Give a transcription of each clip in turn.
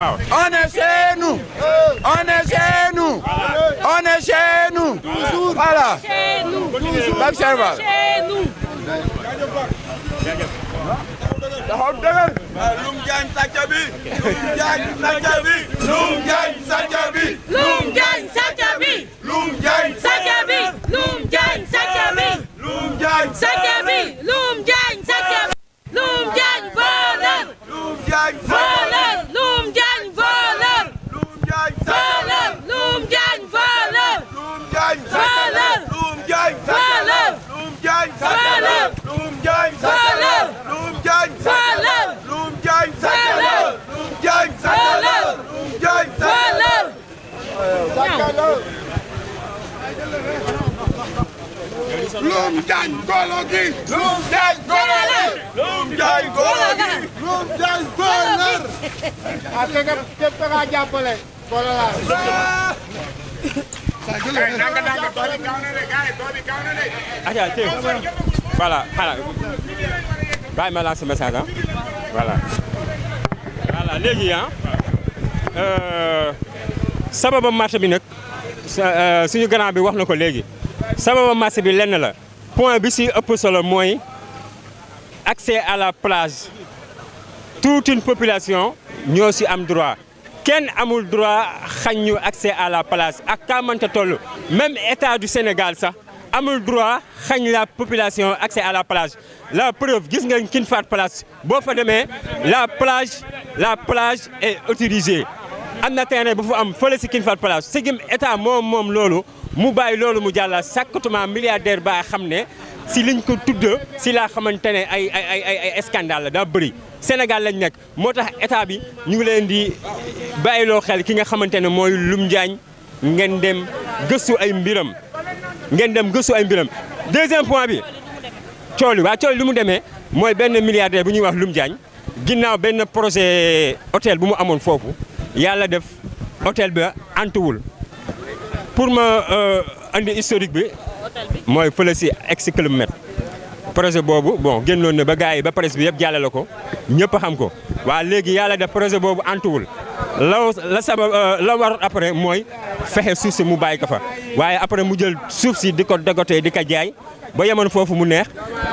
On est chez nous. On est chez nous. On est chez nous. Toujours. Voilà. Chez nous. Bak Serval. Chez nous. Lum Diagne sàcc bi. Lum Diagne sàcc bi. Lum Diagne sàcc bi. Lum Diagne sàcc bi. Lum Diagne sàcc bi. Lum Diagne sàcc bi. Lum Diagne sàcc bi. Lum Diagne sàcc bi. Lum Diagne voleur. Lum Diagne voleur. Lum Diagne voleur. Lum Diagne voleur. Lum Diagne voleur. Lum Diagne voleur. Lum Diagne voleur. Lum Diagne voleur. Lum Diagne voleur. Lum Diagne voleur. Lum Diagne voleur. Lum Diagne voleur. Lum Diagne voleur. Lum Diagne golo gi. Lum Diagne golo gi. Lum Diagne golo gi. Lum Diagne voleur. ak képp nga jàppale golo la voilà bàyyi ma lancer message ah voilà léegi sababu marché bi nag suñu grand bi wax na ko léegi sababu marché bi lenn la point bi si ëpp solo mooy accès à la plage toute une population ñoo si am droit kenn amul droit xañ ñu accès à la plage ak kamante toll même état du Sénégal sax amul droit xañ la population accès à la plage la preuve gis nga King Fahd Palace boo fa demee la plage est autorisée am na terrain bu fa am fële si King Fahd Palace sigim état moom loolu mu bàyyi loolu mu jàlla sakkatuma milliardaire ba xam ne si liñ ko tudd si laa xamante ne ay scandale la daa bëri Sénégal lañ nekk moo tax état bi ñu ngi leen di bàyyiloo xel ki nga xamante ne mooy Lum Diagne ngeen dem gëstu ay mbiram deuxième point bi coow li lu mu demee mooy benn milliardaire bu ñuy wax Lum Diagne ginnaaw benn projet hôtel bu mu amoon foofu yàlla def hôtel bi antuwul pour ma andi historique bi mooy fële si ex Club Med projet boobu bon génnoon na ba gars yi ba presse bi yëpp jàllale ko ñëpp xam ko waa léegi yàlla def projet boobu antuwul la war après mooy fexe suuf si mu bàyyi ko fa waaye après mu jël suuf si di ko dogotee di ko jaay ba yemoon foofu mu neex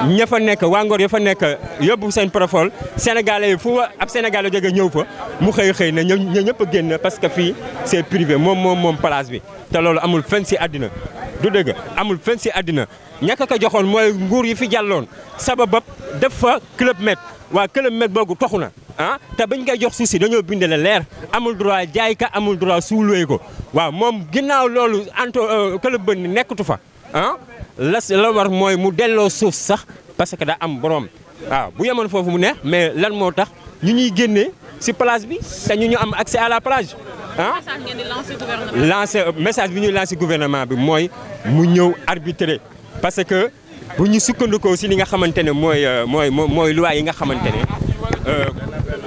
ña fa nekk waa Ngor ya fa nekk yóbbu seen profol sénégalais yi fu ab sénégalais jóge ñëw fa mu xëy na ñëpp a génn parce que fii c'est privé moom place bi te loolu amul fenn si àddina du dëgg amul fenn si àddina ñàkk ko joxoon mooy nguur yi fi jàlloon sababab def fa Club Med waa Club Med boobu toxu na te bañ koy jox suuf si dañoo bindale leer amul droit jaay ka amul droit suuluwee ko waaw moom ginnaaw loolu Club Med nekkatu fa la war mooy mu delloo suuf sax parce que daa am borom waaw bu yemoon foofu mu neex mais lan moo tax ñu ñuy génnee si place bi te ñu am accès à la plage message bi ñuy lancé gouvernement bi mooy mu ñëw arbitrer parce que bu ñu sukkandikoo si li nga xamante ne mooy loi yi nga xamante ne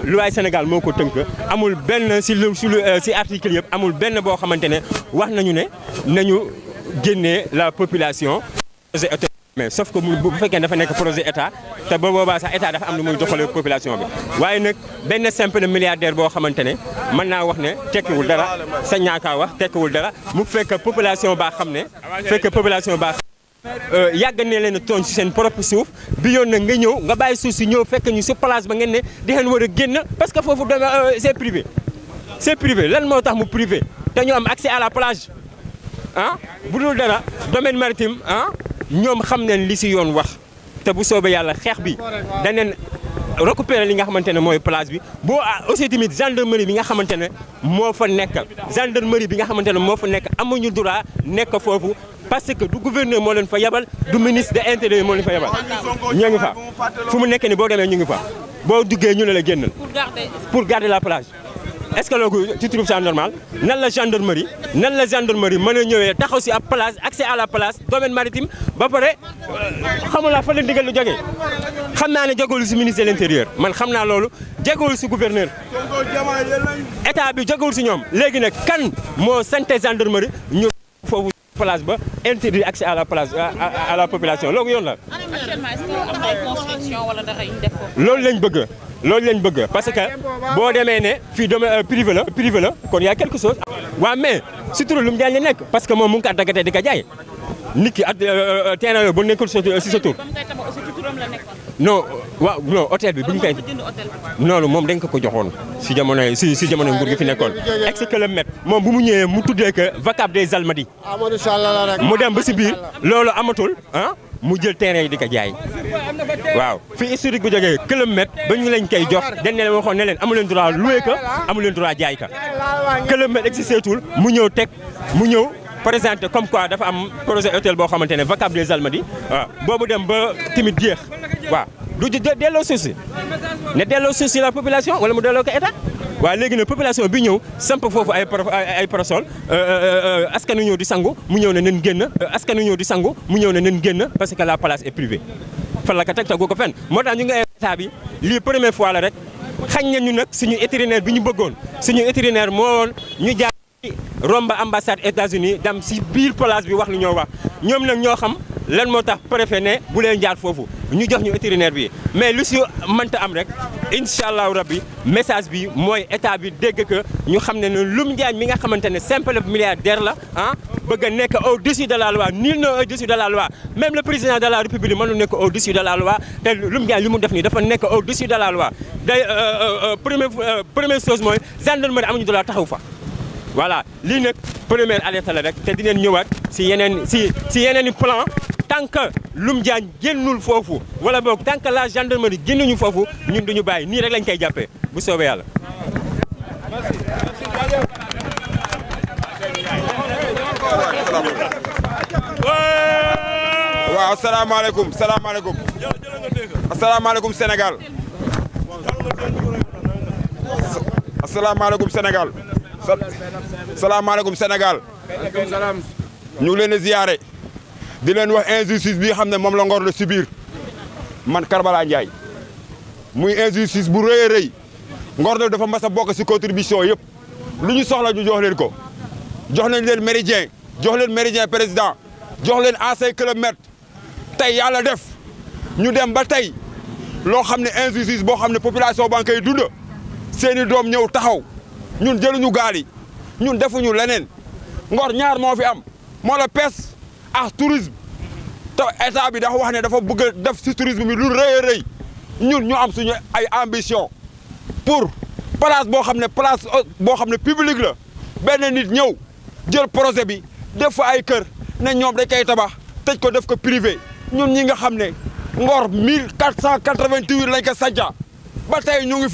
loi Sénégal moo ko tënk amul benn si article yëpp amul benn boo xamante ne wax nañu ne nañu génnee la population projet état mais sauf que bu fekkee dafa nekk projet état te ba boobaa sax état dafa am lu muy doxalee population bi waaye nag benn simple milliardaire boo xamante ne mën naa wax ne tekkiwul dara sa ñaakaa wax tekkiwul dara mu fekk population baa xam ne yàgg ne leen a tooñ si seen propre suuf bi yoon nag nga ñëw nga bàyyi suuf si ñëw fekk ñu si place ba ngeen ne di ngeen war a génn parce que foofu c'est privé lan moo tax mu privé te ñu am accès à la plage bu dul dara domaine maritime ñoom xam nañ li si yoon wax te bu soobee yàlla xeex bi daneen récupérer li nga xamante ne mooy plage bi boo aussi tamit gendarmerie bi nga xamante ne moo fa nekk amuñu droit nekk foofu parce que du gouverneur moo leen fa yabal du ministre de l'intérieur moo leen fa yabal ñoo ngi fa fu mu nekk ni boo demee ñu ngi fa boo duggee ñu ne la génnal pour garder la plage est-ce que loolu tu trouves ça normal nan la gendarmerie mën a ñëwee taxaw si ab place accès à la place domaine maritime ba pare xamula fa la ndigal lu jógee xam naa ne jógewul si ministre de l'intérieur man xam naa loolu jógewul si gouverneur état bi jógewul si ñoom léegi nag kan moo santé gendarmerie ñu foofu place ba interdit accès à la place à la population loolu yoon la. actuellement est-ce que am na ay construction wala dara yu ñu def foofu. loolu lañ bëgg loolu lañ bëgg parce que boo demee ne fii domaine privé la kon y a quelque chose. waaw mais surtout lu mu jaay la nekk parce que moom mu ngi ko daggatee di ko jaay nit ki terrain yooyu bu nekkul si sa tur. non waaw non hôtel bi bu ñu koy. noonu moom dañ ko joxoon si jamono nguur gi fi nekkoon. ex-kilomètre moom bu mu ñëwee mu tuddee que vacab des Almadies. mu dem ba si biir loolu amatul ah. mu jël terrain yi di ko jaay waaw fi historique bu jógee kilomètre ba ñu lañ koy jox dañ ne leen waxoon ne leen amu leen droit loué ka amu leen droit jaay ka kilomètre existé tul mu ñëw présenté comme quoi dafa am projet hôtel boo xamante ne vacab des Almadies waaw boobu dem ba timit jeex waaw du delloo suuf si ne delloo suuf si la population wala mu delloo ko état waaw léegi nag population bi ñëw samp foofu ay parasol askanu ñëw di sangu mu ñëw ne nen génn askanu ñëw di sangu mu ñëw ne nen génn parce que la place est privée fan la ko teg tegu ko fenn moo tax ñu ngi état bi lii première fois la rek xañ na ñu nag suñu vétérinaire bi ñu bëggoon suñu vétérinaire moo woon ñu jaar romba ambassade États-Unis dem si biir place bi wax lu ñoo wax ñoom nag ñoo xam lan moo tax préfet ne bu leen jaar foofu ñu jox ñu vétérinaire bi mais lu si mënta am rek incha allahu rabbi message bi mooy état bi dégg que ñu xam ne Loum Diagne mi nga xamante ne simple milliardaire la ah bëgg a nekk au-dessus de la loi nul n'est au-dessus de la loi même le président de la république mënul nekk au-dessus de la loi te Loum Diagne li mu def nii dafa nekk au-dessus de la loi day première chose mooy gendarmerie amuñu droit taxaw fa. voilà lii nag première alerte la rek te dinañ ñëwaat si yeneen plan tant que Loum Diagne génnul foofu wala boog tant que la gendarmerie génnuñu foofu ñun duñu bàyyi nii rek lañ koy jàppee bu soobee yàlla. waaw asalaamaaleykum asalaamaaleykum Sénégal asalaamaaleykum Sénégal salaamaaleykum Sénégal ñu ngi leen di ziyaare di leen wax injustice bi xam ne moom la Ngor la subir man Karbala Ndiaye muy injustice bu rëy a rëy Ngor nag dafa mas a bokk si contribution yëpp lu ñu soxla ñu jox leen ko jox nañ leen méridien jox leen méridien président jox leen ancien kilomètre tey yàlla def ñu dem ba tey loo xam ne injustice boo xam ne population ba nga koy dund seeni doom ñëw taxaw ñun jëluñu gaal yi ñun defuñu leneen Ngor ñaar moo fi am moo la pêche ak tourisme te état bi dafa wax ne dafa bëgg a def si tourisme bi lu rëy a rëy ñun ñu am suñu ay ambition pour place boo xam ne public la benn nit ñëw jël projet bi def fa ay kër ne ñoom dañ koy tabax tëj ko def ko privé ñun ñi nga xam ne Ngor 1488 lañ ko sanca ba tey ñu ngi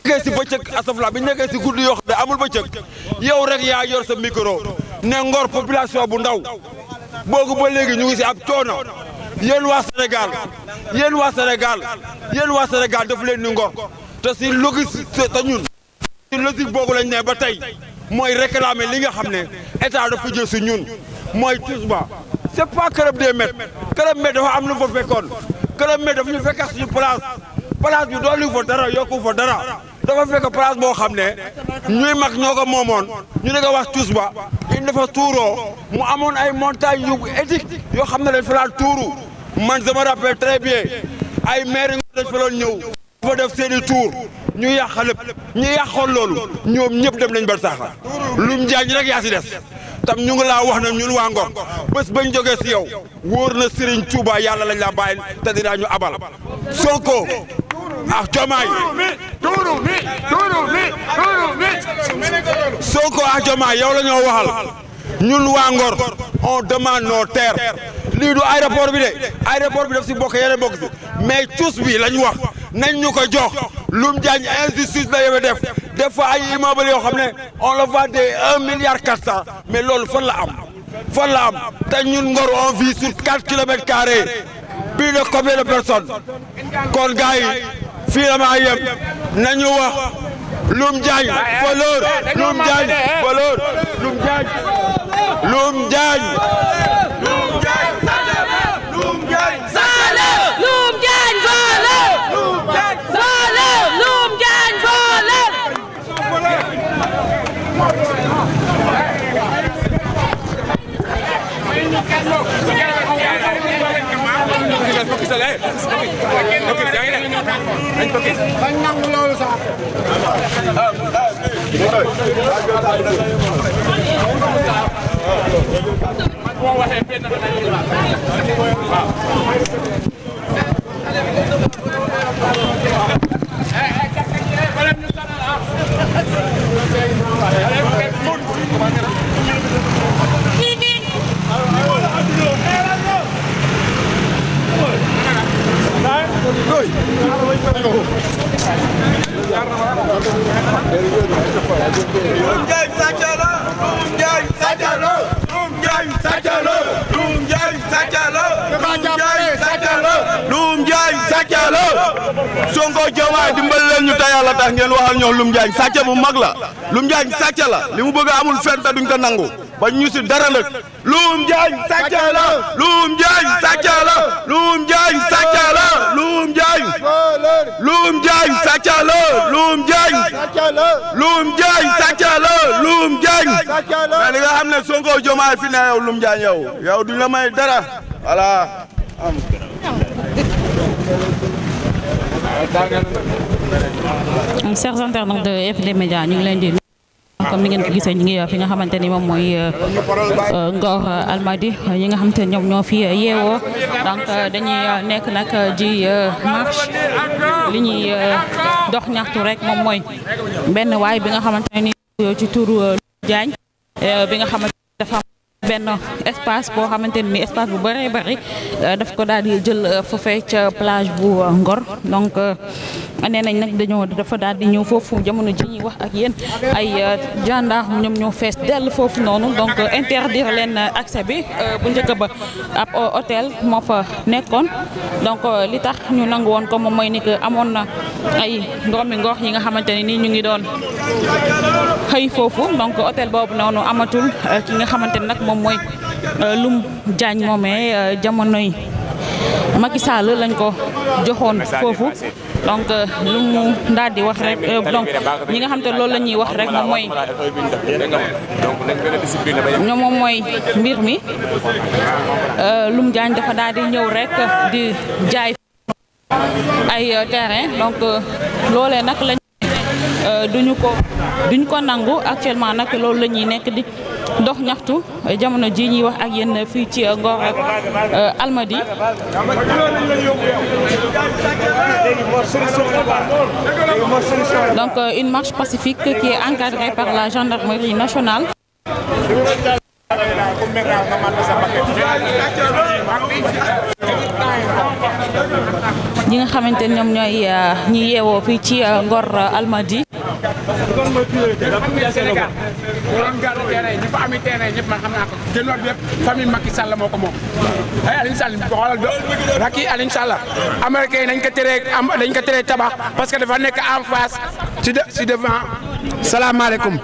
nekkee si bëccëg asafla bi nekkee si guddi yoo xam ne amul bëccëg yow rek yaa yor sa micro ne Ngor population bu ndaw boogu ba léegi ñu ngi si ab coono yéen waa Sénégal yéen waa Sénégal yéen waa Sénégal daf leen ni Ngor te si logique te ñun si logique boobu lañ ne ba tey mooy réclamer li nga xam ne état dafa jël si ñun mooy Touba c'est pas Kërëb des Maîtres Kërëb Maîtres dafa am lu fa fekkoon Krépin daf ñu fekk suñu place bi dolli fa dara yokku fa dara dafa fekk place boo xam ne ñuy mag ñoo ko moomoon ñu ne ko wax tuus ba il dafa tuuroo mu amoon ay montagnes yu éthique yoo xam ne dañ fa daan tuuru man je me rappelle très bien ay maire dañ fa doon ñëw dafa def seeni tour ñu yàq lépp ñu yàqoon loolu ñoom ñëpp dem nañ ba saaxa lum jaañ rek yaa si des tam ñu ngi laa wax na ñun waa Ngor bés bañ jógee si yow wóor na Serigne Touba yàlla lañ la bàyyi te dinaa ñu abal Sonko ak Diomaye Sonko ak Diomaye yow la ñoo waxal ñun waa Ngor on demande nos terres lii du aéroport bi de aéroport bi daf si bokk yeneen bokk si mais tous bi lañ wax nañ ñu ko jox lum jaañ injustice la yow def fa ay immeuble yoo xam ne on le vend de 1,4 milliard mais loolu fan la am te ñun Ngor on vit sur 4 kilomètres carrés plus de combien de personnes kon gars yi fii la maa yem nañu wax lum jaañ valeur lum jaañ valeur lum jaañ lum jaañ Sonko Diomaye dimbali leen ñu te yàlla tax ngeen waxal ñoo Loum Diagne sàcc bu mag la Loum Diagne sàcc la li mu bëgg amul fenn te duñ ko nangu ba ñu si dara nag Loum Diagne sàcc la Loum Diagne sàcc la Loum Diagne sàcc la Loum Diagne Loum Diagne sàcc la Loum Diagne Loum Diagne sàcc la Loum Diagne mais li nga xam ne Sonko Diomaye fi ne yow Loum Diagne yow duñ la may dara voilà chers internautes de FD Média ñu ngi leen di comme ni ngeen ko gisee ñu ngi fi nga xamante ni moom mooy Ngor Almadies yi nga xamante ni ñoom ñoo fi yeewoo donc dañuy nekk nag ji marche li ñuy dox ñaxtu rek moom mooy benn waay bi nga xamante ni ci turu Diagne bi nga xamante dafa benn espace boo xamante ni espace bu bëree bëri daf ko daal di jël foofee ca plage bu Ngor donc nee nañ nag dafa daal di ñëw foofu jamono ji ñuy wax ak yéen ay gendarme ñoom ñoo fees dell foofu noonu donc interdire leen accès bi bu njëkk ba ab hôtel moo fa nekkoon donc li tax ñu nangu woon ko moom mooy ni que amoon na ay doomi Ngor yi nga xamante ne nii ñu ngi doon xëy foofu donc hôtel boobu noonu amatul ki nga xamante ne nag moom mooy Loum Diagne moomee jamonoy Macky Sall lañ ko joxoon foofu donc lu mu daal di wax rek donc ñi nga xam te loolu la ñuy wax rek moom mooy ñoom moom mooy mbir mi Loum Diagne dafa daal di ñëw rek di jaay ay terrain donc loolee nag lañ duñ ko nangu actuellement nag loolu la ñuy nekk di dox ñaxtu jamono ji ñuy wax ak yéen fii ci Ngor ak Almadies donc une marche pacifique qui est encadrée par la gendarmerie nationale. ñi nga xamante ne ñoom ñooy ñi yeewoo fii ci Ngor Almadies. Sénégal doon gàddu terrain ñi fa ami terrain ñëpp man xam naa ko génnoon bi yëpp famille Macky Sall moo ko moom ay Aliou Sall xoolal rakki Aliou Sall américain yi dañ ko teree tabax parce que dafa nekk en face ci devant salaamaaleykum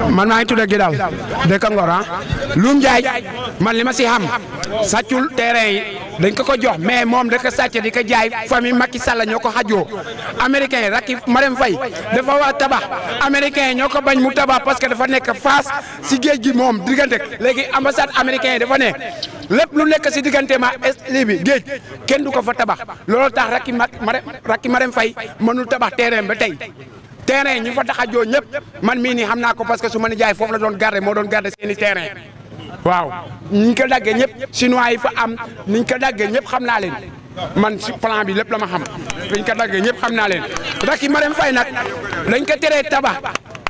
man maa ngi tudd Gidal dëkk Ngor Loum Diagne man li ma si xam sàccul terrain yi dañ ko jox mais moom da ko sàcc di ko jaay famille Macky Sall ñoo ko xajoo américain yi Racky Marème Faye dafa waa tabax américain yi ñoo ko bañ mu tabax parce que dafa nekk face si géej gi moom diggante léegi ambassade américain yi dafa ne lépp lu nekk si diggante ma lii bi géej kenn du ko fa tabax loolu tax Racky Marème Faye mënul tabax terrain ba tey terrain ñu fa tax a joo ñëpp man mii nii xam naa ko parce que su ma ni jaay foofu la doon garder moo doon garder seeni terrain waaw niñ ko daggee ñëpp chinois yi fa am niñ ko daggee ñëpp xam naa leen man si plan bi lépp la ma xam niñ ko daggee ñëpp xam naa leen Racky Marème Faye nag dañ ko teree tabax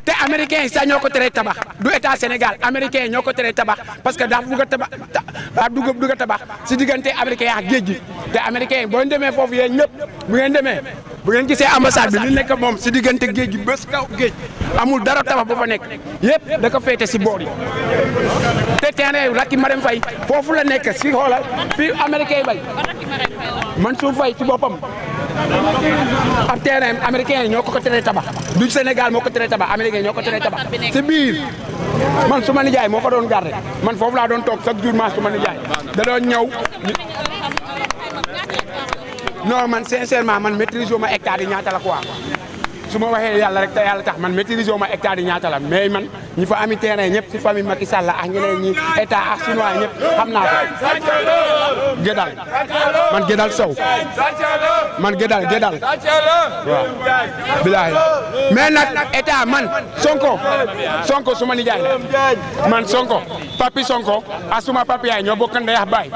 te américains yi sax ñoo ko teree tabax du état Sénégal américains yi ñoo ko teree tabax parce que dafa bugg a tabax dugg a tabax si diggante américains yi ak géej gi te américains yi boo demee foofu yéen ñëpp bu ngeen demee bu ngeen gisee ambassade bi li nekk moom si diggante géej gi bés kaw géej amul dara tabax ba fa nekk yëpp da ko féete si boor yi te terrain Racky Marème Faye foofu la nekk si xoolal fii américains yi bay Mansour Faye ci boppam ab terrain américains yi ñoo ko teree tabax du Sénégal moo ko teree tabax américains yi ñoo ko teree tabax si biir man su ma nijaay moo fa doon garder man foofu laa doon toog chaque jour ma su ma nijaay da doon ñëw non man sincèrement man maîtrise wu ma hectare yi ñaata la quoi su ma waxee yàlla rek te yàlla tax man maîtrise wu ma hectare yi ñaata la mais man ñi fa ami terrain ñëpp si famille Macky Sall ak ñeneen ñi état ak chinois ñëpp xam naa ko Gédal man Gédal Sow man Gédal waaw bilaay mais nag état man Sonko suma nijaay la man Sonko papi Sonko ak suma papi yaay ñoo bokk ndey ak baay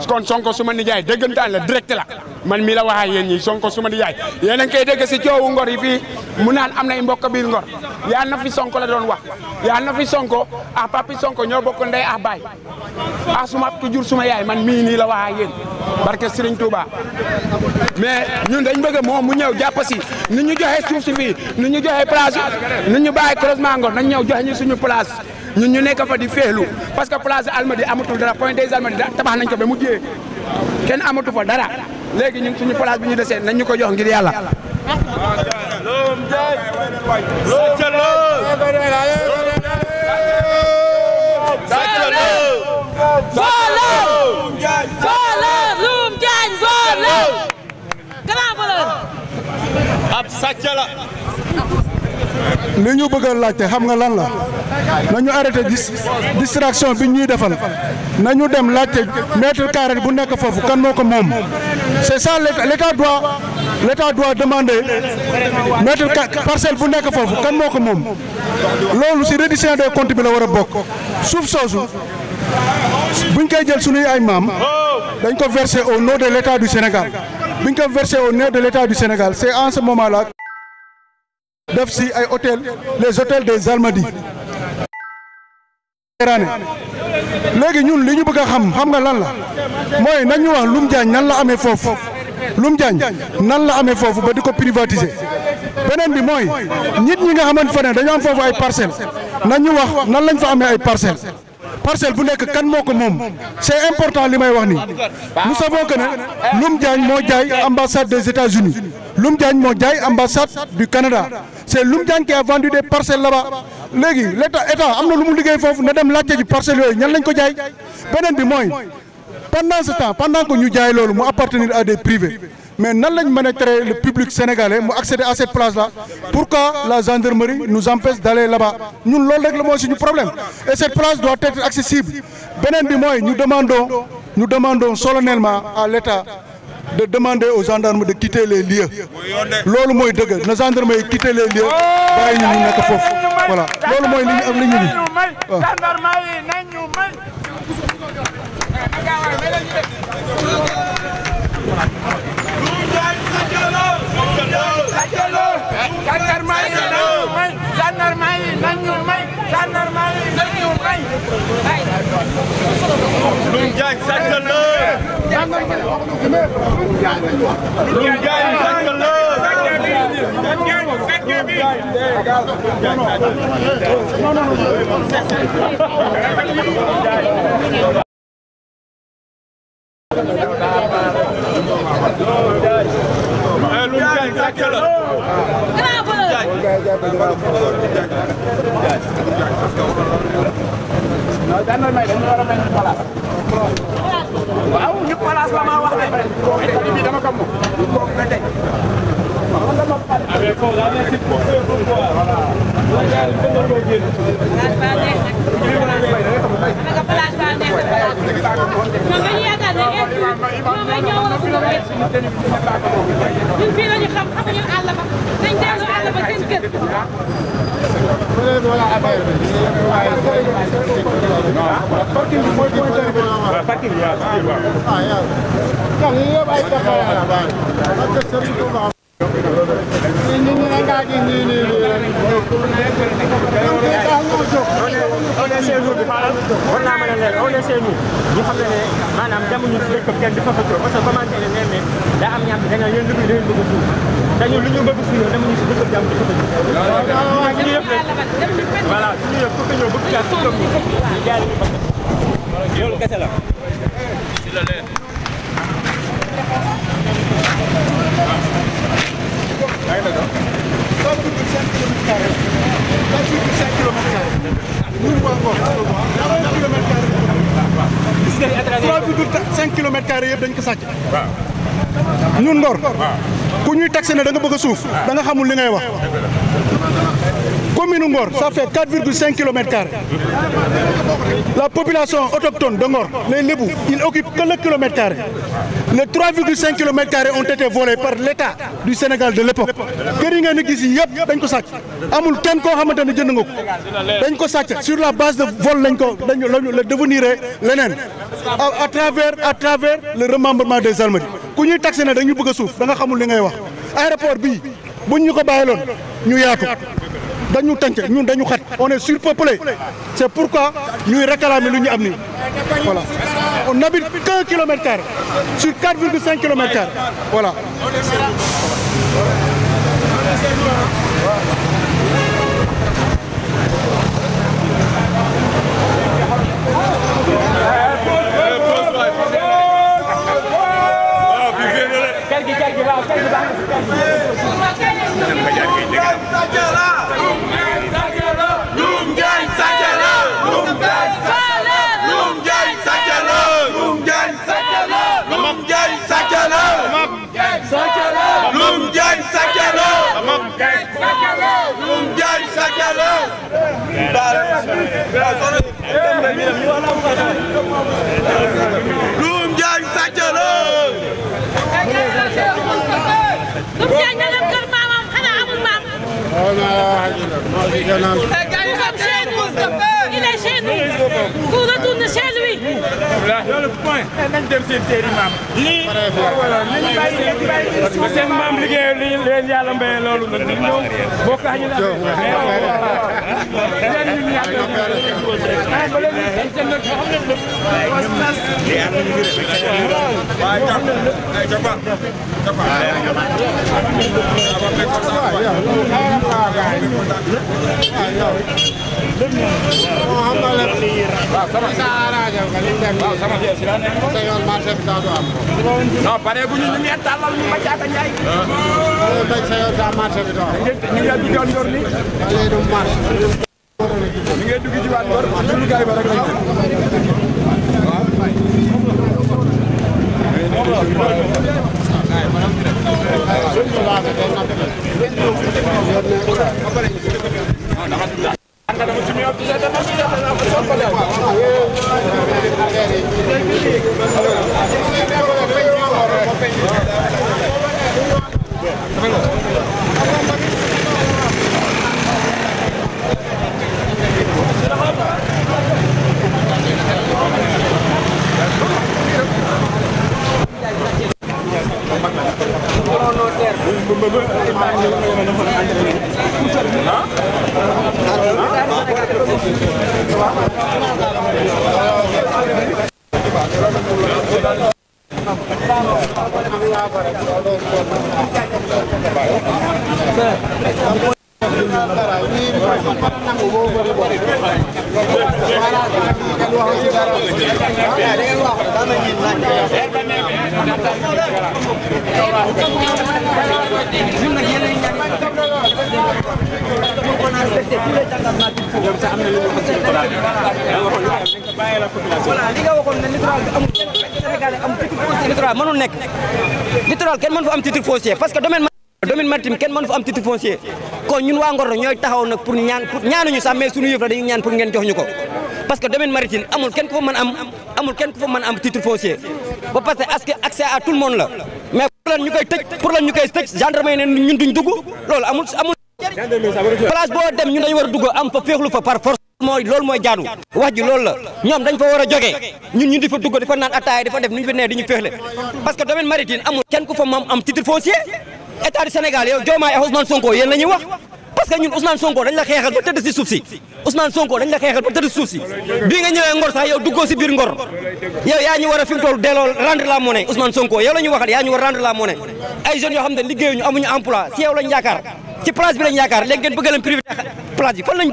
kon Sonko suma nijaay dëggantaan la direct la man mii la waxaa yéen ñi Sonko suma nijaay yéen a ngi koy dégg si coowu Ngor yi fii mu naan am na mbokk biir Ngor yaa na fi Sonko la doon wax yaa na fi Sonko ak papi Sonko ñoo bokk ndey ak baay ak suma ki jur suma yaay man mii nii la waxaa yéen barke Serigne Touba mais ñun dañ bëgg moom mu ñëw jàpp si ni ñu joxe suuf si fii ni ñu joxe place ni ñu bàyyi croisement Ngor nañ ñëw joxe ñu suñu place ñun ñu nekk fa di féexlu parce que place Almadies amatul dara point des Almadies tabax nañ ko ba mu jiyee kenn amatu fa dara léegi ñun suñu place bi ñu desee nañ ñu ko jox ngir yàlla. ab sàcc la. li ñu bëgg a laajte xam nga lan la nañu arrêté distraction bi ñuy defal nañu dem laajte mètre carré bu nekk foofu kan moo ko moom c'est ça l'état doit demander mètre parcelle bu nekk foofu kan moo ko moom loolu si reddition des comptes bi la war a bokk suuf soosu buñ koy jël suñuy ay maam dañ ko verser au nom de l'état du Sénégal buñ ko verser au nom de l'état du Sénégal c'est en ce moment là def si ay hôtel les hôtels des Almadies léegi ñun li ñu bëgg a xam nga lan la mooy nañu wax Loum Diagne nan la amee foofu Loum Diagne nan la amee foofu ba di ko privatiser beneen bi mooy nit ñi nga xamante ne dañu am foofu ay parcelles nañu wax nan lañ fa amee ay parcelle bu nekk kan moo ko moom c'est important li may wax nii nous savons que ne Loum Diagne moo jaay ambassade des États-Unis Loum Diagne moo jaay ambassade du Canada c'est Loum Diagne qui a vendu des parcelles là-bas léegi état am na lu mu liggéey foofu na dem laajte ji parcelles yooyu ñan lañ ko jaay beneen bi mooy pendant ce temps pendant que ñu jaay loolu mu appartenir à des privés mais nan lañ mën a tere le public sénégalais mu accéder à cette place-là pourquoi la gendarmerie nous empêche d'aller là-bas ñun loolu rek la mooy suñu problème et cette place doit être accessible beneen bi mooy nous demandons solennellement à l'État de demander aux gendarmes de quitter les lieux loolu mooy dëgg na gendarme yi quitter les lieux bàyyi ñu nekk foofu voilà loolu mooy li ñu am li ñu waaw. Loum Diagne sàcc la. Loum Diagne sàcc la. waaw ñu place la ma wax yëpp dañ ko sàcc. ñun Ngor. ku ñuy taxé ne da nga bëgg a suuf da nga xamul li ngay wax. commune Ngor ça fait 4,5 km². La population autochtone de Ngor, les Lébou, ils occupent que le kilomètre-carré. Les 3,5 km² ont été volés par l'État du Sénégal de l'époque. Kër yi ngeen di gis yëpp dañ ko sàcc amul kenn koo xamante ne jënd nga ko dañ ko sàcc sur la base de vol lañ ko la devenir leneen à travers le remembrement des Almadies ku ñuy taxé ne dañu bëgg a suuf da nga xamul li ngay wax. Aéroport bii buñ ñu ko bàyyiloon ñu yaatu dañu tànc ñun dañu xat on est surpeuplé c'est pourquoi ñuy réclamer lu ñu am nii voilà on n'habite qu'un kilomètre-carré sur 4,5 km². Voilà. Il est chez nous. Qu'on retourne chez lui. Le point. nañ dem seen teeri maam. lii voilà nañ bàyyi seen maam liggéey li leen yàlla mbéyee loolu nag ñun ñëw bokk ñu la. non pare bu ñu ngi talal ñu ma jaata ñay tay sa yow da marché bi do ñu ngi du doon yor ni lay do marché ñu ngi dugg ci waat bor ñu gaay ba rek lañ littoral mënul nekk littoral kenn mën fa am titre foncier parce que domaine domaine maritime kenn mënu fa am titre foncier kon ñun waa Ngor ñooy taxaw nag pour ñaanuñu sax mais suñu yëf la dañuy ñaan pour ngeen jox ñu ko parce que domaine maritime amul kenn ku fa mën am titre foncier ba parce que accès à tout le monde la mais pour lan ñu koy tëj gendarmerie ne ñun duñ dugg loolu amul place boo dem ñun dañu war a dugg am fa féexlu fa par force loolu mooy jaadu wax ji loolu la ñoom dañ fa war a jógee ñun di fa dugg di fa naan ataaya di fa def nu ñu fa nee di ñu féexle parce que domaine maritime amul kenn ku fa moom am titre foncier état du Sénégal yow Diomaye ak Ousmane Sonko yéen la ñuy wax parce que ñun Ousmane Sonko dañ la xeexal ba tëdd si suuf si Ousmane Sonko dañ la xeexal ba tëdd si suuf si bii nga ñëwee Ngor sax yow duggoo si biir Ngor yow yaa ñu war a fi mu toll delloo rendre la monnaie Ousmane Sonko yow la ñu waxat yaa ñu war rendre la monnaie ay jeunes yoo xam ne liggéeyuñu amuñu emploi si yow lañ yaakaar ci place bi lañ yaakaar léegi ngeen bëgg leen privé place bi fan lañ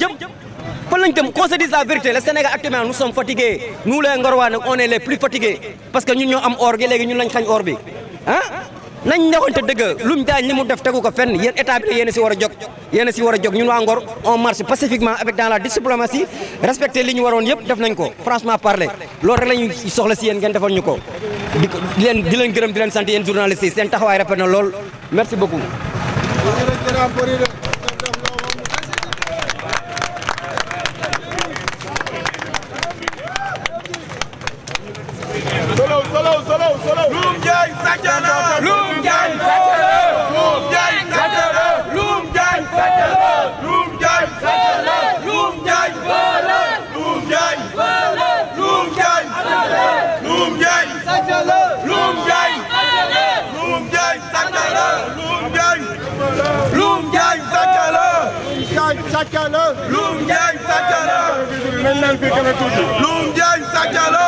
jëm qu'on se dise la vérité le Sénégal actuellement nous sommes fatigués nous les Ngorwaa nag on est les plus fatigués parce que ñun ñoo am or gi léegi ñun lañ xañ or bi nañ neexoonte dëgg Loum Diagne li mu def tegu ko fenn yéen état bi yéen a si war a jóg ñun waa Ngor on marche pacifiquement avec dans la diplomatie respecter li ñu waroon yëpp def nañ ko franchement parler loolu rek la ñuy soxla si yéen ngeen defal ñu ko di leen gërëm di leen sant yéen journalistes yi seen taxawaay rafet na lool merci beaucoup. Loum Diagne sàcc na Loum Diagne sàcc na Loum Diagne sàcc na Loum Diagne sàcc na Loum Diagne sàcc na Loum Diagne Loum Diagne Loum Diagne Loum Diagne sàcc na Loum Diagne Loum Diagne sàcc na Loum Diagne Loum Diagne sàcc na Loum Diagne sàcc na Loum Diagne sàcc na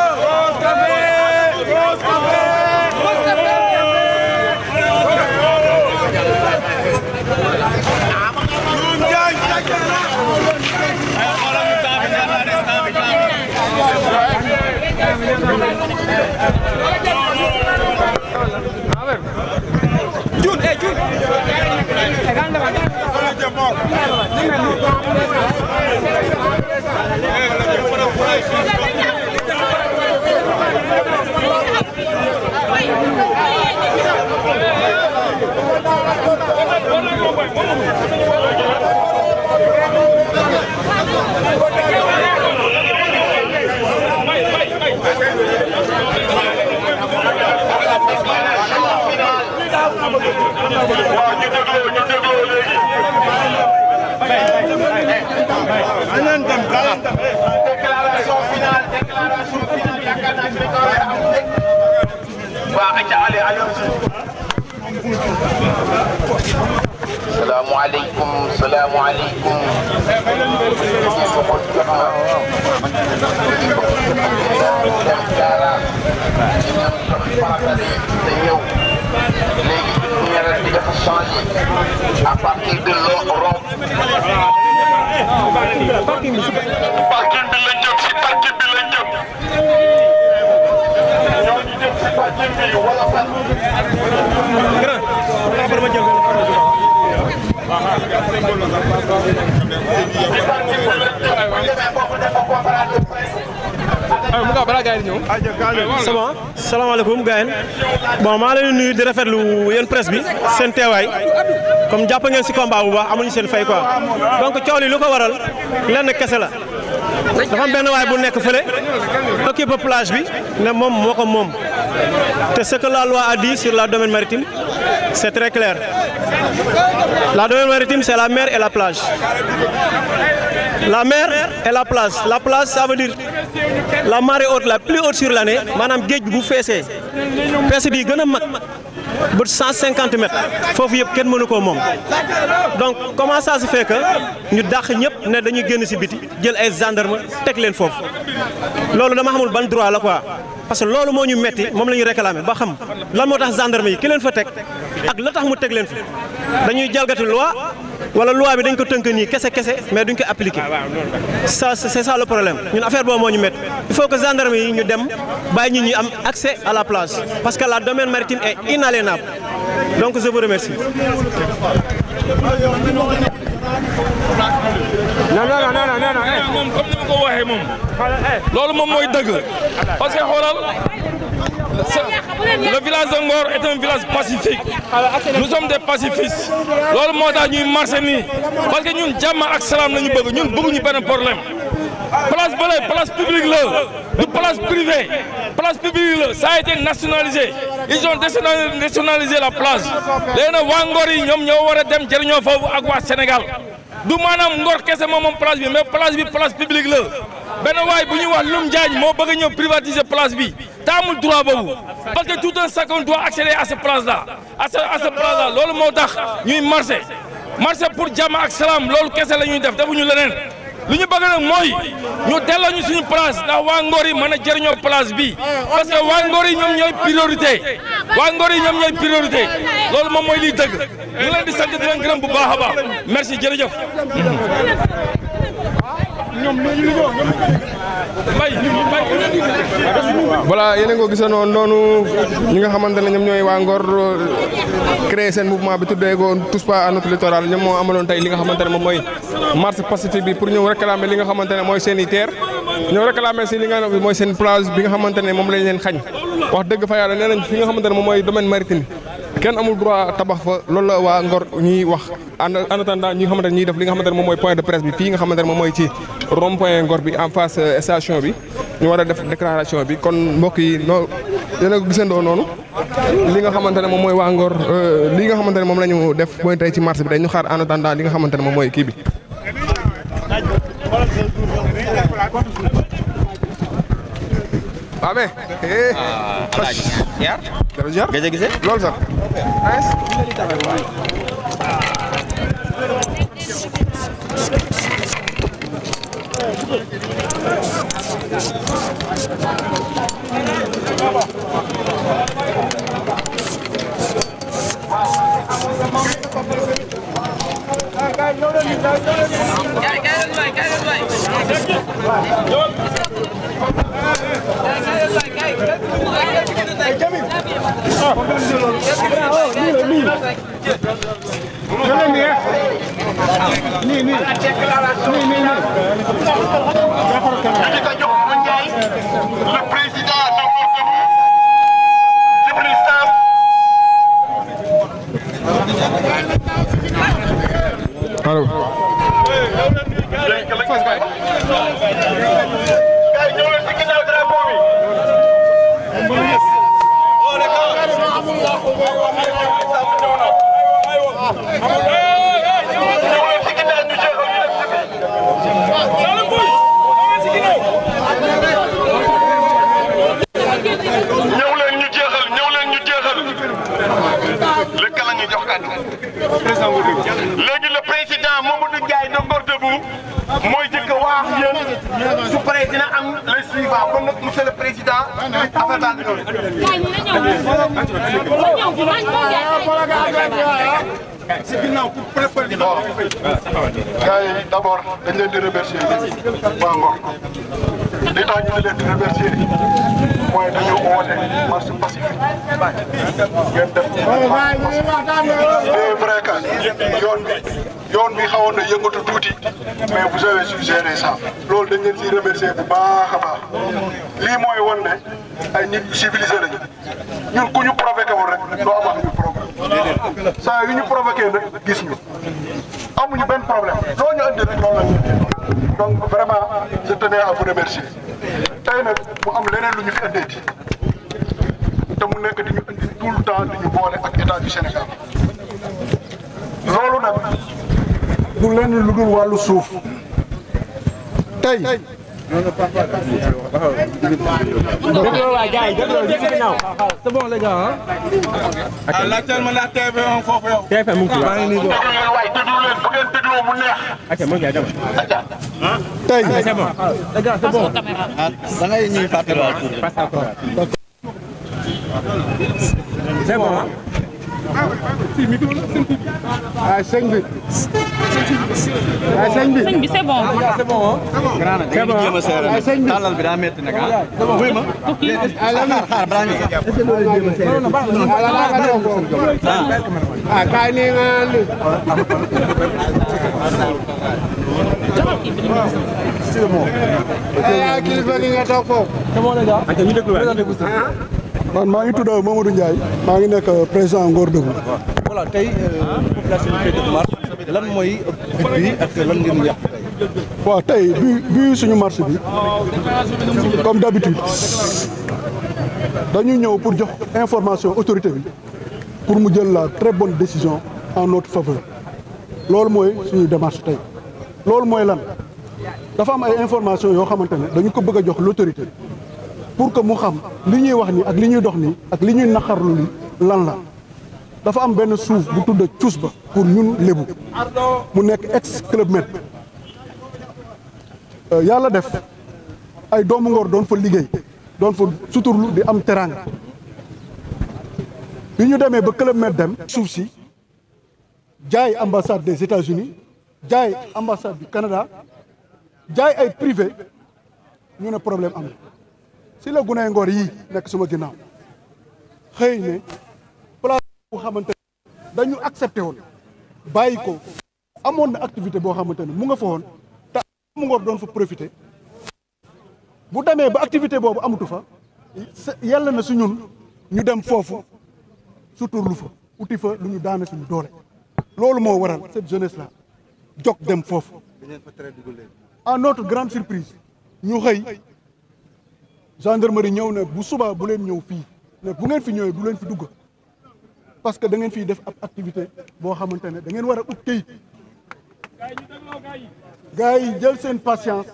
Assalamu alaikum. À partir de l'Europe. c'est bon salaamaaleykum gars yi bon maa leen nuyu di rafetlu yéen presse bi seen teewaay comme jàpp ngeen si combat bu baax amuñu seen fay quoi donc coow li lu ko waral lenn kese la dafa am benn waay bu nekk fële occupe plage bi ne moom moo ko moom te ce que la loi a dit sur la domaine maritime c'est très clair la domaine maritime c'est la mer et la plage. La mer et la plage ça veut dire la marée haute la plus haute sur l'année maanaam géej bi bu feesee fees bi gën a mag ba 150 mètres foofu yëpp kenn mënu koo moom donc comment ça se fait que ñu dàq ñëpp ne dañuy génn ci biti jël ay gendarme teg leen foofu loolu dama xamul ban droit la quoi parce que loolu moo ñu metti moom la ñuy réclamer ba xam lan moo tax gendarme yi ki leen fa teg ak la tax mu teg leen fi dañuy jalgati loi wala loi bi dañ ko tënk nii kese mais duñ ko appliquer ça c'est ça le problème ñun affaire boobu moo ñu métti il faut que gendarme yi ñu dem bàyyi nit ñi am accès à la plage parce que la domaine maritime est inaliénable donc je vous remercie. non moom comme ni ma ko waxee moom loolu moom mooy dëgg parce que xoolal le village de Ngor est un village pacifique nous sommes des pacifistes loolu moo tax ñuy marché nii parce que ñun jàmm ak salaam la ñu bëgg ñun bëgguñu benn problème place bële place publique la du place privée place publique la ça a été nationalisé ils ont nationalisé la place léegi nag waa Ngor yi ñoom ñoo war a dem jëriñoo foofu ak waa Sénégal du maanaam Ngor kese moom place bi mais place publique la benn waay bu ñuy wax Loum Diagne moo bëgg a ñëw privatiser place bi te amul droit boobu parce que tout un chacun doit accéder à cette place là à cette place là loolu moo tax ñuy marché pour jàmm ak salaam loolu kese la ñuy def defuñu leneen lu ñu bëgg nag mooy ñu delloo ñu suñu place ndax waa Ngor yi mën a jëriñoo place bi parce que waa Ngor yi ñoom ñooy priorité loolu moom mooy liy dëgg ñu leen di sant di leen gërëm bu baax a baax merci jërëjëf. voilà yéen a ngi ko gisandoo noonu ñi nga xamante ne ñoom ñooy waa Ngor créé seen mouvement bi tuddee ko Tous pas à notre littoral ñoom moo amaloon tey li nga xamante ne moom mooy marche pacifique bi pour ñëw réclamer li nga xamante ne mooy seen i terre ñëw réclamer si li nga mooy seen plage bi nga xamante ne moom lañ leen xañ wax dëgg fa yàlla nee nañ fi nga xamante ne moom mooy domaine maritime kenn amul droit tabax fa loolu la waa Ngor ñuy wax en attendant ñi nga xamante ne ñuy def li nga xamante ne moom mooy point de presse bi fii nga xamante ne moom mooy ci rond point Ngor bi en face station bi ñu war a def déclaration bi kon mbokk yi noo yéen a ko gisandoo noonu li nga xamante ne moom mooy waa Ngor li nga xamante ne moom la ñu def mooy tey ci marché bi dañu xaar en attendant li nga xamante ne moom mooy kii bi. waaw mais. jërëjëf gëj a gisee loolu sax. Le président allo. léegi le président Mamadou Ndiaye de Ngor Debout mooy jëkk a wax yéen su paree dina am le suivant kon nag monsieur le président affaire baa ngi noonu. si ginnaaw pour préparer. gars yi d' abord dañ leen di remercier waa Ngor li tax ñu leen di remercier mooy dañoo woote marche pacifique ngeen def c'est vrai que yoon bi xawoon na yëngatu tuuti mais vous avez su gérer ça loolu dañ leen siy remercier bu baax a baax lii mooy wan ne ay nit civilisé lañu ñun ku ñu provoqué woon rek doo am ak ñu problème saa yu ñu provoqué nag gis ñu amuñu benn problème loo ñu andi rek loolu la donc vraiment je tenais à vous remercier tey nag mu am leneen lu ñu fi andeeti te mu nekk di ñu andi tout le temps di ñu boole ak état du Sénégal loolu nag du lenn lu dul wàllu suuf tey. C'est bon les gars ah. laajteel ma ndax TFM foofu yow. TFM mu ngi fi maa ngi nii boobu. waay déglu leen bu ngeen dégloo mu neex. ok mu ngi dem. tey c'est bon. Les gars c'est bon. da ngay ñuy fàttaliwaat tuuti. C'est bon ah. ah sëñ bi. ah sëñ bi. sëñ bi c'est bon. C'est bon ah. C'est bon ah sëñ bi tàllal bi daa métti nag ah. wuy ma. xaar balaa ñu. ah kaay nee nga li. C'est bon. kilifa gi nga toog foofu. C'est bon les gars. ñu déglu man maa ngi tudd Mamadou Ndiaye maa ngi nekk président Ngor Debout. voilà tey population bi def marche lan mooy but bi ak lan ngeen yàq tey. waaw tey bi suñu marche bi comme d'habitude dañu ñëw pour jox information autorité bi pour mu jël la très bonne décision en notre faveur loolu mooy suñu démarche tey loolu mooy lan dafa am ay information yoo xamante ne dañu ko bëgg a jox l'autorité pour que mu xam li ñuy wax ni ak li ñuy dox ni ak li ñuy naqarlu li lan la dafa am benn suuf bu tudd Cuus Ba pour ñun lébu mu nekk ex Club Med yàlla def ay doomu Ngor doon fa liggéey doon fa suturlu di am teranga bi ñu demee ba Club Med dem suuf si jaay ambassade des États-Unis jaay ambassade du Canada jaay ay privé ñu ne problème am na si la guney Ngor yii nekk suma ginnaaw xëy ne place bu xamante ne dañu accepté woon bàyyi ko amoon na activité boo xamante ne mu nga fa woon te mu Ngor doon fa profité bu demee ba activité boobu amatu fa yàlla na su ñun ñu dem foofu suturlu fa uti fa lu ñu daane suñu doole loolu moo waral cette jeunesse là jog dem foofu à notre grande surprise ñu xëy gendarmerie ñëw ne bu subaa bu leen ñëw fii ne bu ngeen fi ñëwee du leen fi dugg parce que da ngeen fiy def ab activité boo xamante ne da ngeen war a ut kayit gars yi jël seen patience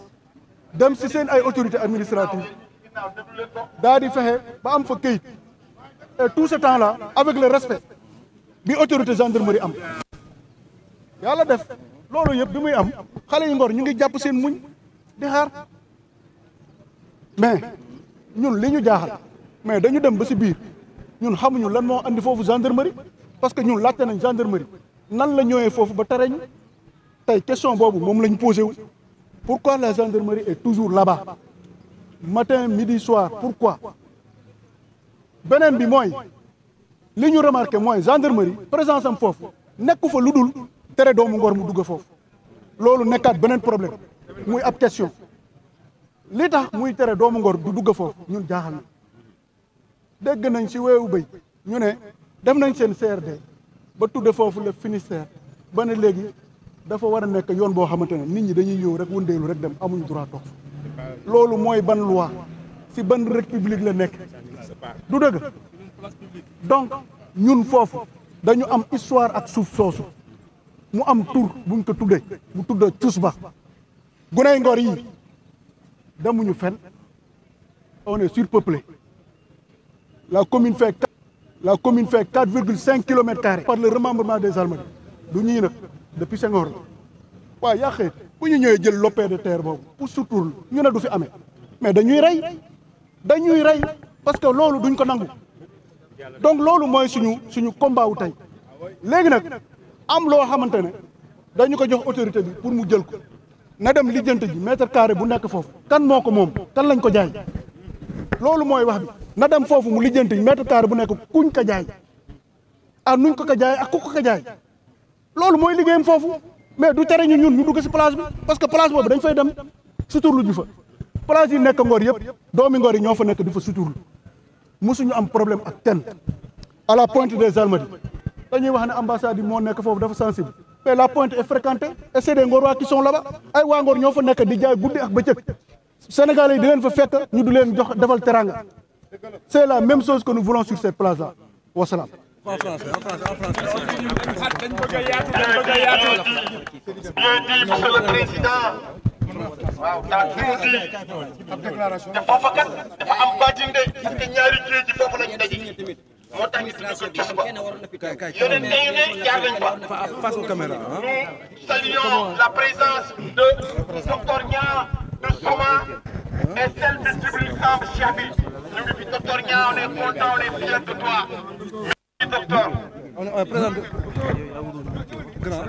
dem si seen ay autorités administratives daa di fexe ba am fa kayit et tout ce temps là avec le respect bi autorité gendarmerie am yàlla def loolu yëpp bi muy am xale yi Ngor ñu ngi jàpp seen muñ di xaar mais ñun li ñu jaaxal mais dañu dem ba si biir ñun xamuñu lan moo andi foofu gendarmerie parce que ñun laajte nañ gendarmerie nan la ñëwee foofu ba tere ñu tey question boobu moom la ñu posé wu pourquoi la gendarmerie est toujours là-bas matin midi soir pourquoi beneen bi mooy li ñu remarqué mooy gendarmerie présence am foofu nekku fa lu dul tere doomu Ngor mu dugg foofu loolu nekkaat beneen problème muy ab question li tax muy tere doomu Ngor du dugg foofu ñun jaaxal na dégg nañ ci weewu béy ñu ne dem nañ seen CRD ba tudde foofu le Finistère ba ne léegi dafa war a nekk yoon boo xamante ne nit ñi dañuy ñëw rek wëndeelu rek dem amuñu droit toog loolu mooy ban loi ci ban république la nekk du dëgg donc ñun foofu dañu am histoire ak suuf soosu mu am tur buñ ko tuddee mu tudd Cuus Ba guney Ngor yi demuñu fenn on est surpeuplé la commune fait 4,5 kilomètres carrés par le remembrement des Almadies du ñii nag depuis Senghor la waaw yaa xëy bu ñu ñëwee jël lopin de terre boobu pour suturlu ñu ne du fi amee mais dañuy rey parce que loolu duñ ko nangu donc loolu mooy suñu combat wu tey léegi nag am loo xamante ne dañu ko jox autorité bi pour mu jël ko na dem lijjante ji mètre carré bu nekk foofu kan moo ko moom kan lañ ko jaay loolu mooy wax bi na dem foofu mu lijjante ji mètre carré bu nekk kuñ ko jaay ak nuñ ko jaay ak ku ko jaay loolu mooy liggéeyam foofu mais du tere ñun ñu dugg si place bi parce que place boobu dañ fay dem suturlu ji fa place yi nekk Ngor yëpp doomi Ngor yi ñoo fa nekk di fa suturlu musuñu am problème ak kenn à la pointe des Almadies dañuy wax ne ambassade yi moo nekk foofu dafa sensible mais la pointe est fréquentée et c'est des Ngorois qui sont là-bas ay waa Ngor ñoo fa nekk di jaay guddi ak bëccëg Sénégalais yi di leen fa fekk ñu du leen jox defal teranga c'est la même chose que nous voulons sur cette place là wasalaam. Bien dit, monsieur le président. waaw daa tout dit te foofa kat dafa am baatin de gis nga ñaari géej gi foofu lañu daje moo tax ñu tudd ko Cuus Ba yeneen tey ne jaar nañ fa. face aux caméras. Nous saluons la présence de docteur Niang de Soma et celle de Djibril Samb Cheikh bi ñu ngi fi docteur Niang on est content on est fier de toi merci docteur. on est présent grand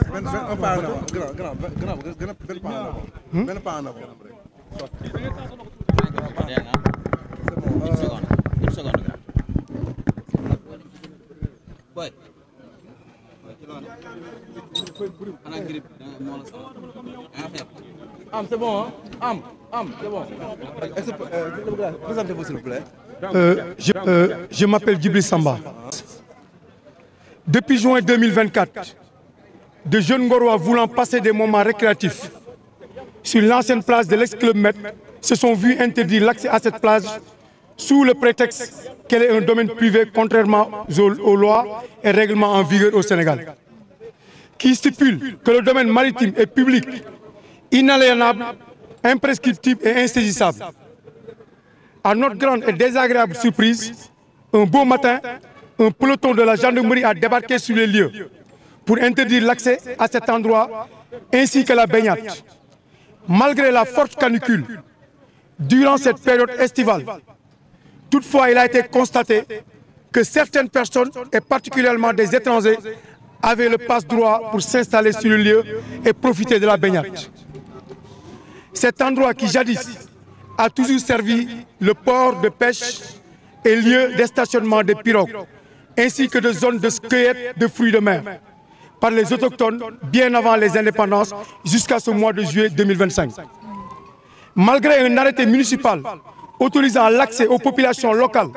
un pas en avant grand benn pas en avant c'est bon hein c'est bon. Présentez-vous s'il vous plaît. Je m'appelle Djibril Samba. Depuis juin 2024, de jeunes Ngorois voulant passer des moments récréatifs sur l'ancienne place de l'ex-Club Med se sont vus interdire l'accès à cette plage sous le prétexte qu'elle est un domaine privé contrairement aux lois et règlements en vigueur au Sénégal, qui stipule que le domaine maritime est public, inaliénable, imprescriptible et insaisissable. À notre grande et désagréable surprise, un beau matin, un peloton de la gendarmerie a débarqué sur les lieux pour interdire l'accès à cet endroit ainsi que la baignade. Malgré la forte canicule, durant cette période estivale, toutefois il a été constaté que certaines personnes, et particulièrement des étrangers, avaient le passe-droit pour s'installer sur le lieu et profiter de la baignade. Cet endroit qui jadis a toujours servi le port de pêche et lieu de stationnement des pirogues, ainsi que de zones de cueillette de fruits de mer par les autochtones bien avant les indépendances jusqu'à ce mois de juillet 2025. Malgré un arrêté municipal autorisant l'accès aux populations locales,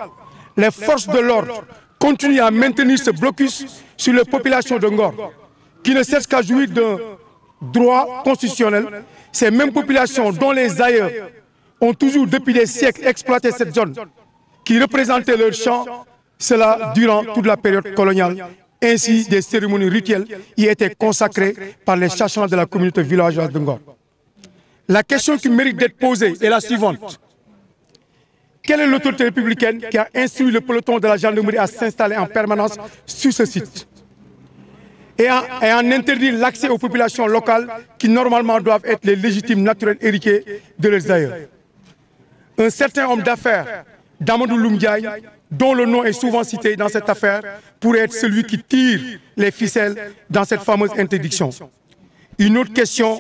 les forces de l'ordre continuent à maintenir ce blocus sur les populations de Ngor, qui ne cessent qu'à jouir d'un droit constitutionnel. Ces mêmes populations dont les aïeux ont toujours depuis des siècles exploité cette zone, qui représentait leur champ, cela durant toute la période coloniale. Ainsi, des cérémonies rituelles y étaient consacrées par les sachants de la communauté villageoise de Ngor. La question qui mérite d'être posée est la suivante. Quelle est l'autorité républicaine qui a instruit le peloton de la gendarmerie à s'installer en permanence sur ce site et en interdire l'accès aux populations locales qui normalement doivent être les légitimes naturels héritiers de leurs aïeux? Un certain homme d'affaires, Damadou Loum Diagne, dont le nom est souvent cité dans cette affaire, pourrait être celui qui tire les ficelles dans cette fameuse interdiction. Une autre question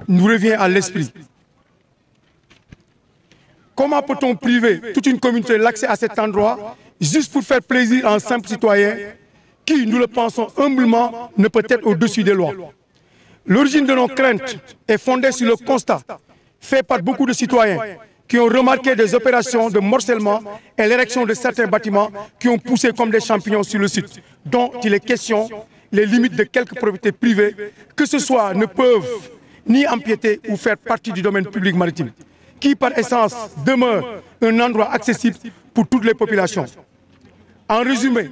nous revient à l'esprit. Comment peut-on priver toute une communauté de l'accès à cet endroit juste pour faire plaisir à un simple citoyen qui, nous le pensons humblement, ne peut être au-dessus des lois? L'origine de nos craintes est fondée sur le constat fait par beaucoup de citoyens qui ont remarqué des opérations de morcellement et l'érection de certains bâtiments qui ont poussé comme des champignons sur le site, dont il est question, les limites de quelques propriétés privées, que ce soit, ne peuvent ni empiéter ou faire partie du domaine public maritime, qui par essence demeure un endroit accessible pour toutes les populations. En résumé,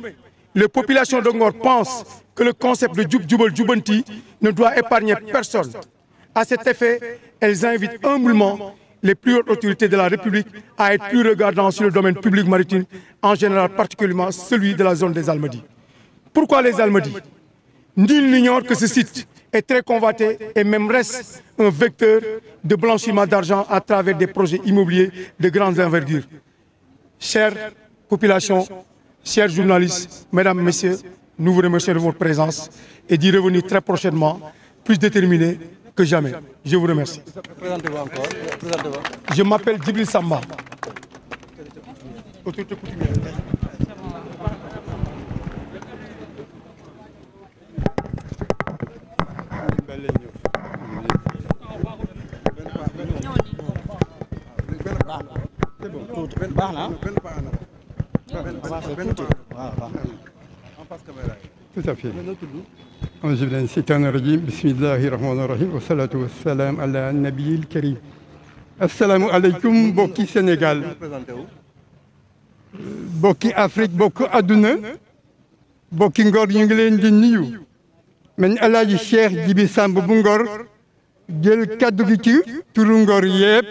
les populations de Ngor pensent que le concept de Djoub Djoubal Djoubanti ne doit épargner personne. À cet effet, elles invitent humblement les plus hautes autorités de la République à être plus regardants sur le domaine public maritime, en général particulièrement celui de la zone des Almadies. Pourquoi les Almadies? Nul n'ignore que ce site est très convoité et même reste un vecteur de blanchiment d'argent à travers des projets immobiliers de grande envergure. Chères populations, chers journalistes, mesdames, messieurs, nous vous remercions de votre présence et d'y revenir très prochainement, plus déterminés que jamais. Je vous remercie. Présentez-vous encore. Présentez-vous. Je m'appelle Djibril Samba. Tout à fait. auzu billahi mina shaytaani rajiim bismillahi rahmaani rahiim wa salaatu wa salaam ala nabiyil karim. Asalaamu aleykum mbokki Sénégal, mbokki Afrique, mbokki adduna, mbokki Ngor ñu ngi leen di nuyu. Man El Hadji Cheikh Djibi Samb bu Ngor jël kaddu gi ci turu Ngor yëpp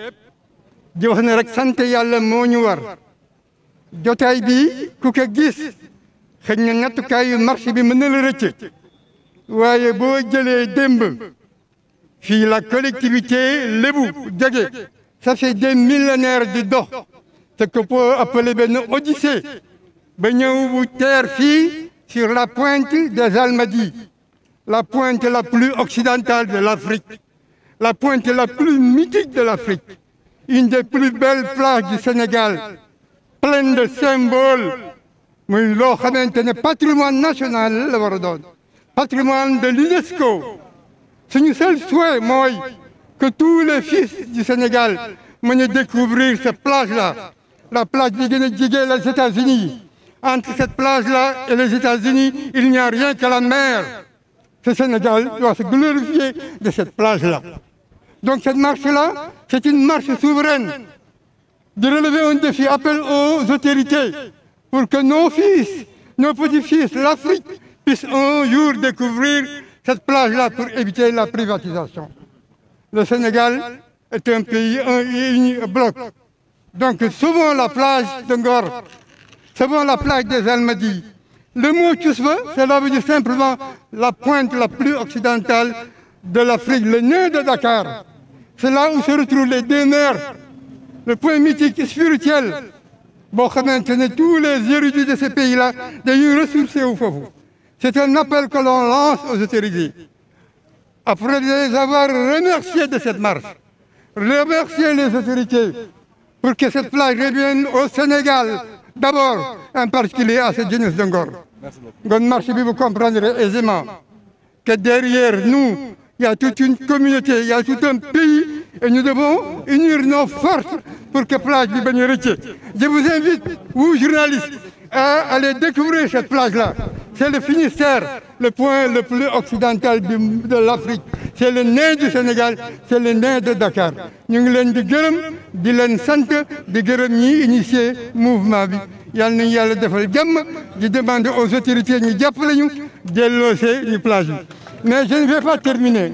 di wax ne rek sant yàlla moo ñu war. Jotaay bi ku ko gis xëy na nattukaayu marché bi mën na la rëcc, waaye boo jëlee démb fii la collectivité lébu jóge, ça fait des millénaires di dox te ko peut appeler benn odyssée ba ñëw bu teer fii sur la pointe des Almadies, la pointe la plus occidentale de l'Afrique, la pointe la plus mythique de l'Afrique, une des plus belles plages du Sénégal, pleine de symboles, muy loo xamante ne patrimoine national la war a doon, patrimoine de l'UNESCO. Suñu seul souhait mooy que tous les fils du Sénégal mën a découvrir cette plage-là la plage bi gën a jege les États-Unis. Entre cette plage-là et les États-Unis, il n'y a rien que la mer. Ce Sénégal doit se glorifier de cette plage-là. Donc cette marche-là, c'est une marche souveraine de relever un défi, appel aux autorités pour que nos fils, nos petits-fils, l'Afrique puissent un jour découvrir cette plage-là pour éviter la privatisation. Le Sénégal est un pays uni, un bloc. Donc sauvons la plage de Ngor, sauvons la plage des Almadies. Le mot Tchousba, cela veut dire simplement la pointe la plus occidentale de l'Afrique, le nez de Dakar. C'est là où se retrouvent les deux mers, le point mythique et spirituel. Bon, maintenant, tous les érudits de ces pays-là, d'ailleurs ressourcés au Fofo. C'est un appel que l'on lance aux autorités. Après les avoir remerciés de cette marche, remercier les autorités pour que cette plage revienne au Sénégal, d'abord, en particulier à cette jeunesse de Ngor. Une marche, vous comprendrez aisément que derrière nous, il y a toute une communauté, il y a tout un pays, et nous devons unir nos forces pour que la plage soit retirée. Je vous invite, vous journalistes, à aller découvrir cette plage-là. C'est le Finistère, le point le plus occidental de l'Afrique. C'est le nez du Sénégal, c'est le nez de Dakar. Nous sommes di gërëm di leen sant di gërëm ñi initié mouvement bi yal nañu yàlla defal jàmm di demander aux autorités ñu jàppale ñu delloosee ñu plage bi. Mais je ne vais pas terminer.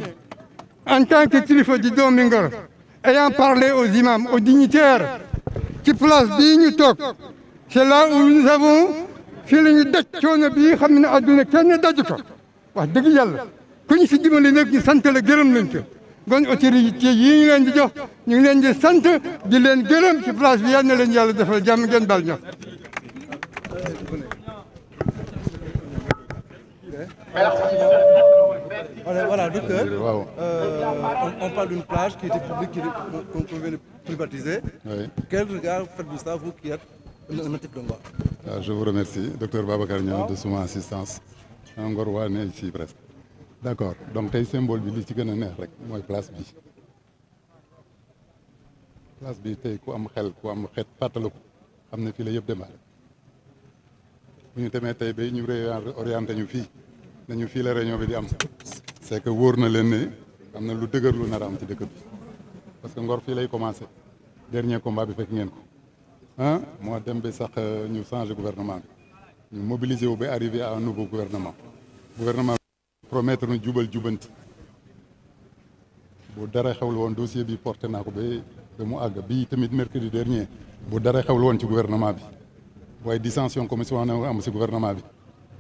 En tant que kilifa di doomi Ngor, ayant parlé aux imams, aux dignitaires, ci place bii ñu toog, c'est là où nous avons fii la ñu daj coono bii xam ne àdduna kenn daju ko wax dëgg yàlla ku ñu si dimbali nag ñu sant la gërëm lañ ko kon autorité yi ñu leen di jox ñu ngi leen di sant di leen gërëm ci place bi yal na leen yàlla defal jàmm ngeen bal ñox. Voilà, docteur, on parle d'une plage qui était publique, qu'on vient de privatiser. Oui. Quel regard faites-vous ça, vous qui êtes un natif de Ngor? Je vous remercie, docteur Babacar Niang, de son assistance. Ngor waa ne ici presque. D'accord, donc tey symbole bi li ci gën a neex rek mooy place bi. Place bi tey ku am xel ku am xeet fàttaliku xam ne fii la yëpp démarré. Bu ñu demee tey ba ñu orienté ñu fii nañu fii la réunion bi di am. C'est que wóor na leen ne am na lu dëgër lu nar a am ci dëkk bi parce que Ngor fii lay commencé dernier combat bi fekk ngeen ko ah moo dem ba sax ñu changé gouvernement bi ñu mobiliser wu ba arrivé à un nouveau gouvernement promettre nu jubal jubanti bu dara xewul woon dossier bi porté naa ko ba mu àgg bii tamit mercredi dernier bu dara xewul woon ci gouvernement bi waaye dissension commission na am si gouvernement bi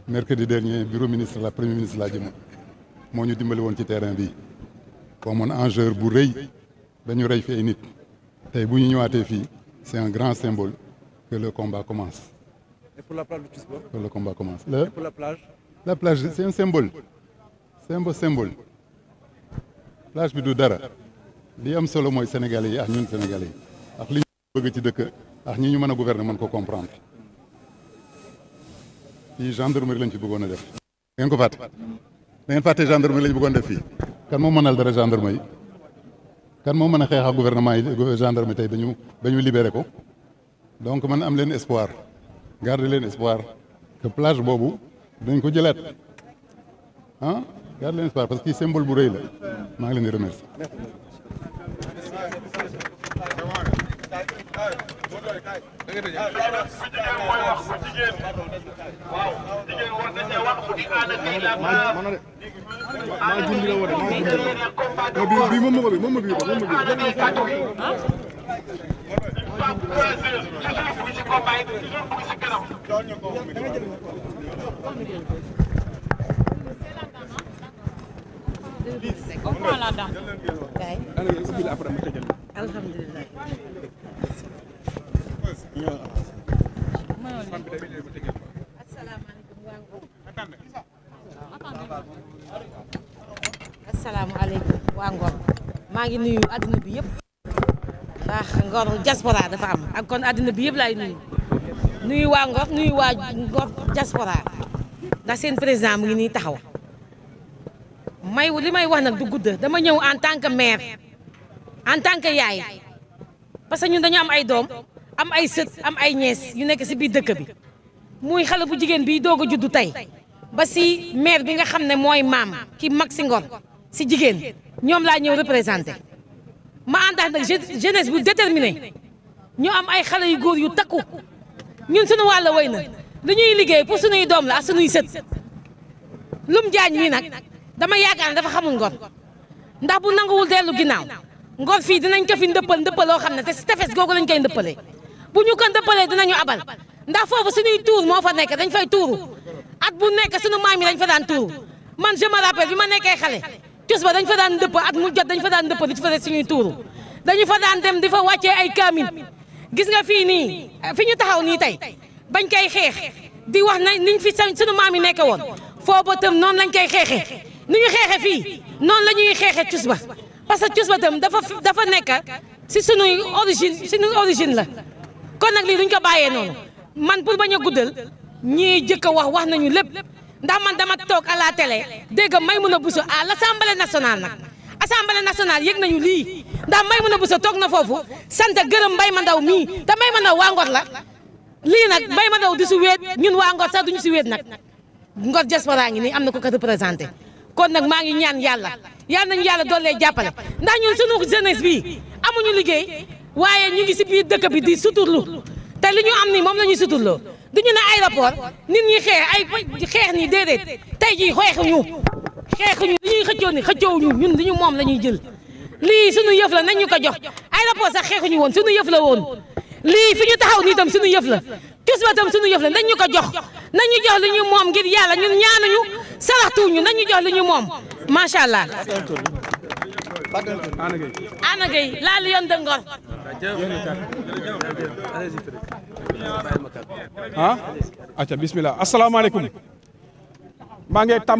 mercredi dernier bureau ministre la premier ministre laa jëmoon moo ñu dimbali woon ci terrain bi boo moon enjeu bu rëy dañu rey fi ay nit tey bu ñu ñëwaatee fii c'est un grand symbole que le combat commence. Et pour la plage de Tchousba? Que le combat commence. Et pour la plage? La plage c'est un symbole. C'est un symbole. Plage bi du dara li am solo mooy sénégalais yi ak ñun sénégalais yi ak li ñu bëgg ci dëkk ak ñi ñu mën a gouverner mën ko comprendre fii gendarmerie lañ fi bëggoon a def. ngeen ko fàtte da ngeen fàtte gendarmerie lañ bëggoon def fii kan moo mënal dara gendarmerie kan moo mën a xeex ak gouvernement yi gendarmerie tey dañu libéré ko donc man am leen espoir garder leen espoir que plage boobu dañ ko jëlaat ah garder leen espoir parce que symbole bu rëy la maa ngi leen di remercier. On prend la dame. Alhamdulillah. asalaamaaleykum waa Ngor maa ngi nuyu àddina bi yëpp ndax Ngor diaspora dafa am ak kon àddina bi yëpp laay nuyu waa Ngor nuyu waa Ngor diaspora ndax seen président mu ngi nii taxaw li may wax nag du gudd dama ñëw en tant que mère en tant que yaay parce que ñun dañu am ay doom am ay sët am ay ñees yu nekk si biir dëkk bi muy xale bu jigéen bi doog a juddu tey ba si maire bi nga xam ne mooy maam ki mag si Ngor si jigéen ñoom laa ñëw représenté ma àndax nag jeunesse bu déterminé ñu am ay xale yu góor yu takku ñun suñu wàll way na li ñuy liggéey pour suñuy doom la ak suñuy sët Lum Diagne mii nag dama yaakaar ne dafa xamul Ngor ndax bu nanguwul dellu ginnaaw Ngor fii dinañ ko fi ndëppaloo xam ne te si tefes googu lañ koy ndëppalee bu ñu ko ndëppalee dinañu abal ndax foofu suñuy tuur moo fa nekk dañ fay tuuru at bu nekk suñu maam yi dañ fa daan tuuru man je me rappelle bi ma nekkee xale cus ba dañ fa daan ndëpp at mu jot dañ fa daan ndëpp di ci fa def suñuy tuuru dañu fa daan dem di fa wàccee ay kaamin gis nga fii nii fi ñu taxaw nii tey bañ koy xeex di wax na niñ fi suñu maam yi nekk woon foofu tam noonu lañ koy xeexee ni ñu xeexe fii noonu la ñuy xeexe cus ba parce que cus ba tam dafa nekk si suñuy origine la kon nag lii duñ ko bàyyee noonu man pour bañ a guddal ñii jëkk a wax nañu lépp ndax man dama toog à la télé dégg Maïmouna Bousso à l'Assemblée nationale nag Assemblée nationale yëg nañu lii ndax Maïmouna Bousso toog na foofu sant gërëm Mbaye Mandaw mii te Mbaye Mandaw waa Ngor la lii nag Mbaye Mandaw di si wéet ñun waa Ngor sax duñu si wéet nag Ngor diaspora ngi nii am na ko représenté kon nag maa ngi ñaan yàlla nañu yàlla doole jàppale ndax ñun sunu jeunesse bi amuñu liggéey waaye ñu ngi si biir dëkk bi di suturlu te li ñu am nii moom la ñuy suturloo duñu ne aéroport nit ñi xeex nii déedéet tey jii xeexuñu li ñuy xëccoo ni xëccoowuñu ñun li ñu moom la ñuy jël lii sunu yëf la nañ ñu ko jox aéroport sax xeexuñu woon sunu yëf la woon lii fi ñu taxaw nii tam sunu yëf la cus ba tam sunu yëf la nañ ñu ko jox nañ ñu jox li ñu moom ngir yàlla ñun ñaanuñu saraxtuuñu nañ ñu jox li ñu moom macha allah. Anna Gueye la Lion de Ngor. Aca bismillah asalaamaaleykum maa ngi tam